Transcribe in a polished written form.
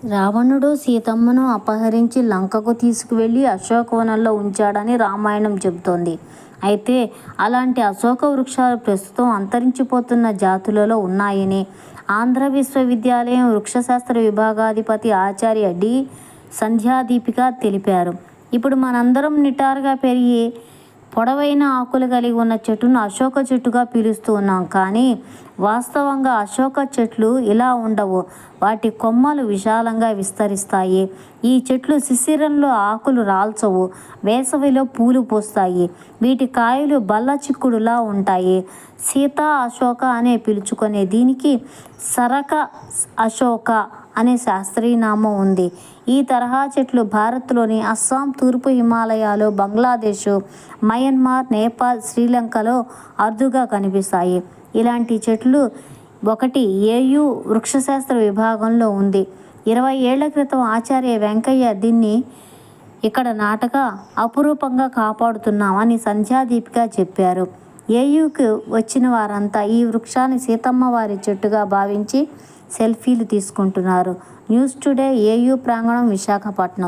రావణుడు సీతమ్మను అపహరించి లంకకు తీసుకువెళ్ళి అశోకవనంలో ఉంచాడని రామాయణం చెబుతోంది. అయితే అలాంటి అశోక వృక్షాలు ప్రస్తుతం అంతరించిపోతున్న జాతులలో ఉన్నాయని ఆంధ్ర విశ్వవిద్యాలయం వృక్షశాస్త్ర విభాగాధిపతి ఆచార్య డి. సంధ్యాదీపిక తెలిపారు. ఇప్పుడు మనందరం నిటారుగా పెరిగి పొడవైన ఆకులు కలిగి ఉన్న చెట్టును అశోక చెట్టుగా పిలుస్తూ ఉన్నాం. కానీ వాస్తవంగా అశోక చెట్లు ఇలా ఉండవు. వాటి కొమ్మలు విశాలంగా విస్తరిస్తాయి. ఈ చెట్లు శిశిరంలో ఆకులు రాల్చవు. వేసవిలో పూలు పూస్తాయి. వీటి కాయలు బల్ల చిక్కుడులా ఉంటాయి. సీతా అశోక అనే పిలుచుకునే దీనికి సరక అశోక అనే శాస్త్రీయనామం ఉంది. ఈ తరహా చెట్లు భారత్లోని అస్సాం, తూర్పు హిమాలయాలు, బంగ్లాదేశ్, మయన్మార్, నేపాల్, శ్రీలంకలో అరుదుగా కనిపిస్తాయి. ఇలాంటి చెట్లు ఒకటి ఏయూ వృక్షశాస్త్ర విభాగంలో ఉంది. 20 ఏళ్ల క్రితం ఆచార్య వెంకయ్య దీన్ని ఇక్కడ నాటక అపురూపంగా కాపాడుతున్నామని సంధ్యాదీపిక చెప్పారు. ఏయూకి వచ్చిన వారంతా ఈ వృక్షాన్ని సీతమ్మ వారి చెట్టుగా భావించి సెల్ఫీలు తీసుకుంటున్నారు. న్యూస్ టుడే ఏయూ ప్రాంగణం, విశాఖపట్నం.